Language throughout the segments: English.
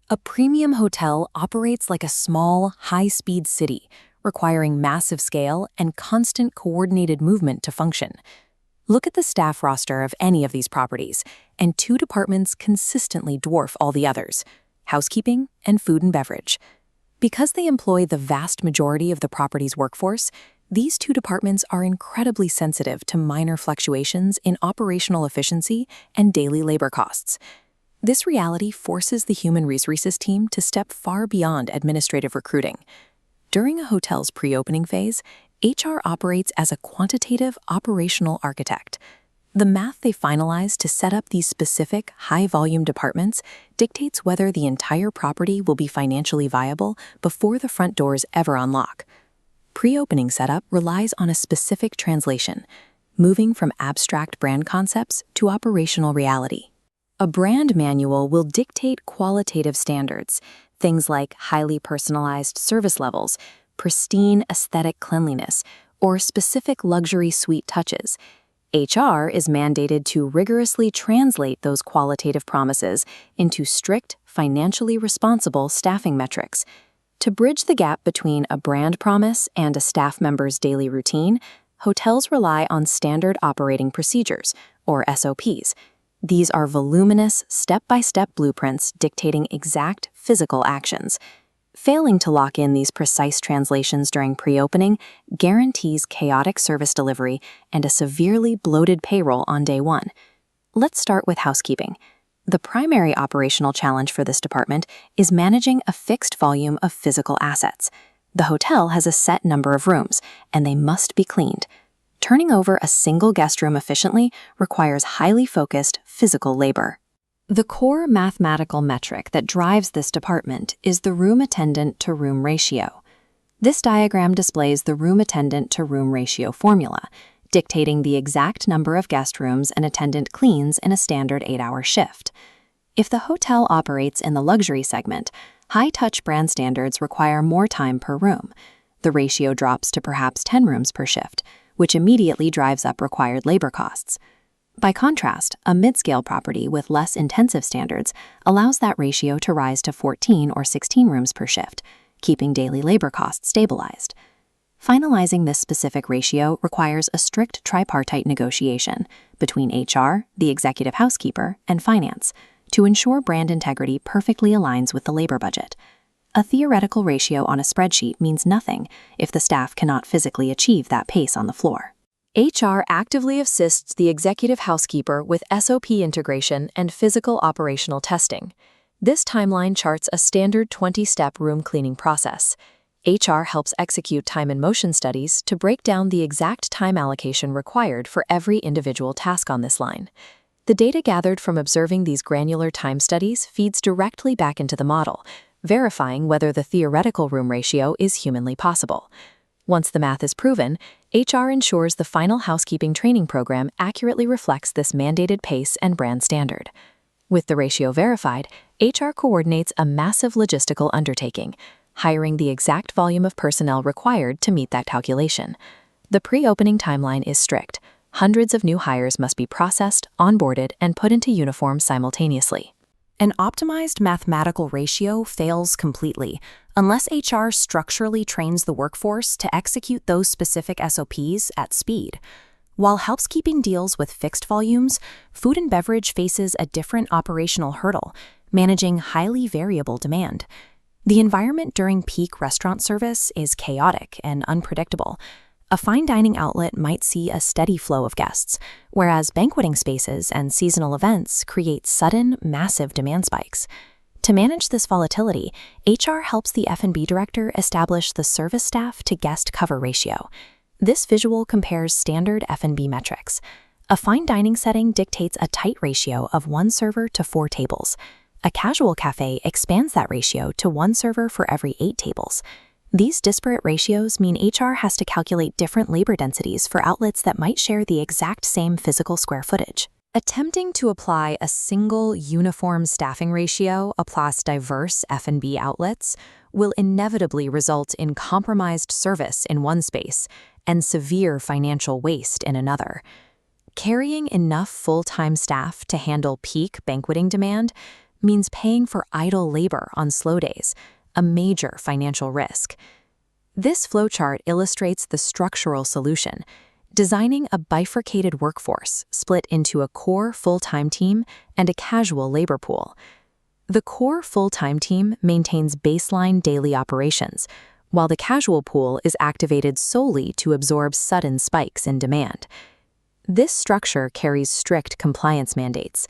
A premium hotel operates like a small, high-speed city, requiring massive scale and constant coordinated movement to function. Look at the staff roster of any of these properties, and two departments consistently dwarf all the others: housekeeping and food and beverage. Because they employ the vast majority of the property's workforce, these two departments are incredibly sensitive to minor fluctuations in operational efficiency and daily labor costs. This reality forces the human resources team to step far beyond administrative recruiting. During a hotel's pre-opening phase, HR operates as a quantitative operational architect. The math they finalize to set up these specific, high-volume departments dictates whether the entire property will be financially viable before the front doors ever unlock. Pre-opening setup relies on a specific translation, moving from abstract brand concepts to operational reality. A brand manual will dictate qualitative standards, things like highly personalized service levels, pristine aesthetic cleanliness, or specific luxury suite touches. HR is mandated to rigorously translate those qualitative promises into strict, financially responsible staffing metrics. To bridge the gap between a brand promise and a staff member's daily routine, hotels rely on standard operating procedures, or SOPs. These are voluminous, step-by-step blueprints dictating exact physical actions. Failing to lock in these precise translations during pre-opening guarantees chaotic service delivery and a severely bloated payroll on day one. Let's start with housekeeping. The primary operational challenge for this department is managing a fixed volume of physical assets. The hotel has a set number of rooms, and they must be cleaned. Turning over a single guest room efficiently requires highly focused physical labor. The core mathematical metric that drives this department is the room attendant to room ratio. This diagram displays the room attendant to room ratio formula, dictating the exact number of guest rooms an attendant cleans in a standard 8-hour shift. If the hotel operates in the luxury segment, high-touch brand standards require more time per room. The ratio drops to perhaps 10 rooms per shift, which immediately drives up required labor costs. By contrast, a mid-scale property with less intensive standards allows that ratio to rise to 14 or 16 rooms per shift, keeping daily labor costs stabilized. Finalizing this specific ratio requires a strict tripartite negotiation between HR, the executive housekeeper, and finance to ensure brand integrity perfectly aligns with the labor budget. A theoretical ratio on a spreadsheet means nothing if the staff cannot physically achieve that pace on the floor. HR actively assists the executive housekeeper with SOP integration and physical operational testing. This timeline charts a standard 20-step room cleaning process. HR helps execute time and motion studies to break down the exact time allocation required for every individual task on this line. The data gathered from observing these granular time studies feeds directly back into the model, verifying whether the theoretical room ratio is humanly possible. Once the math is proven, HR ensures the final housekeeping training program accurately reflects this mandated pace and brand standard. With the ratio verified, HR coordinates a massive logistical undertaking, hiring the exact volume of personnel required to meet that calculation. The pre-opening timeline is strict. Hundreds of new hires must be processed, onboarded, and put into uniform simultaneously. An optimized mathematical ratio fails completely unless HR structurally trains the workforce to execute those specific SOPs at speed. While housekeeping deals with fixed volumes, food and beverage faces a different operational hurdle, managing highly variable demand. The environment during peak restaurant service is chaotic and unpredictable. A fine dining outlet might see a steady flow of guests, whereas banqueting spaces and seasonal events create sudden, massive demand spikes. To manage this volatility, HR helps the F&B director establish the service staff to guest cover ratio. This visual compares standard F&B metrics. A fine dining setting dictates a tight ratio of 1 server to 4 tables. A casual cafe expands that ratio to 1 server for every 8 tables. These disparate ratios mean HR has to calculate different labor densities for outlets that might share the exact same physical square footage. Attempting to apply a single uniform staffing ratio across diverse F&B outlets will inevitably result in compromised service in one space and severe financial waste in another. Carrying enough full-time staff to handle peak banqueting demand means paying for idle labor on slow days, a major financial risk. This flowchart illustrates the structural solution, designing a bifurcated workforce split into a core full-time team and a casual labor pool. The core full-time team maintains baseline daily operations, while the casual pool is activated solely to absorb sudden spikes in demand. This structure carries strict compliance mandates.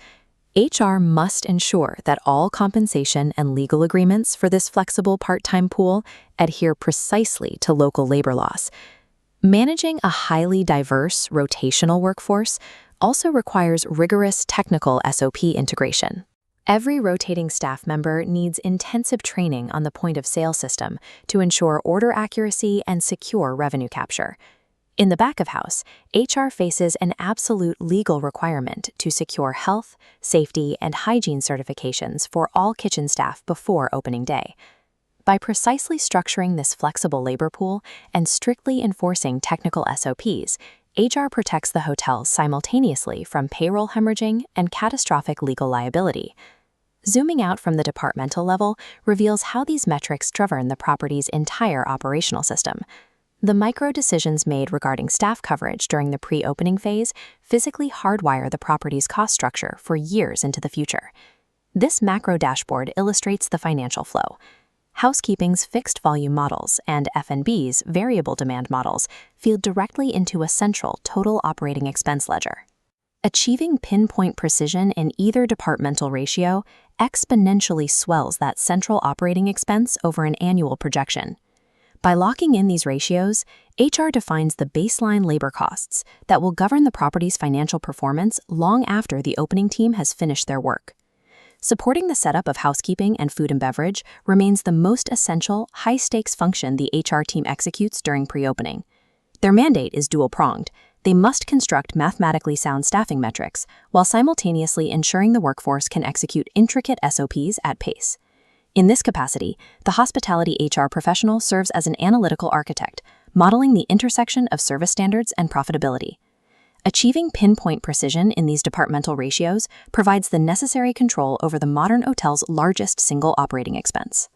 HR must ensure that all compensation and legal agreements for this flexible part-time pool adhere precisely to local labor laws. Managing a highly diverse, rotational workforce also requires rigorous technical SOP integration. Every rotating staff member needs intensive training on the point-of-sale system to ensure order accuracy and secure revenue capture. In the back of house, HR faces an absolute legal requirement to secure health, safety, and hygiene certifications for all kitchen staff before opening day. By precisely structuring this flexible labor pool and strictly enforcing technical SOPs, HR protects the hotel simultaneously from payroll hemorrhaging and catastrophic legal liability. Zooming out from the departmental level reveals how these metrics govern the property's entire operational system. The micro decisions made regarding staff coverage during the pre-opening phase physically hardwire the property's cost structure for years into the future. This macro dashboard illustrates the financial flow. Housekeeping's fixed volume models and F&B's variable demand models feed directly into a central total operating expense ledger. Achieving pinpoint precision in either departmental ratio exponentially swells that central operating expense over an annual projection. By locking in these ratios, HR defines the baseline labor costs that will govern the property's financial performance long after the opening team has finished their work. Supporting the setup of housekeeping and food and beverage remains the most essential, high-stakes function the HR team executes during pre-opening. Their mandate is dual-pronged. They must construct mathematically sound staffing metrics while simultaneously ensuring the workforce can execute intricate SOPs at pace. In this capacity, the hospitality HR professional serves as an analytical architect, modeling the intersection of service standards and profitability. Achieving pinpoint precision in these departmental ratios provides the necessary control over the modern hotel's largest single operating expense.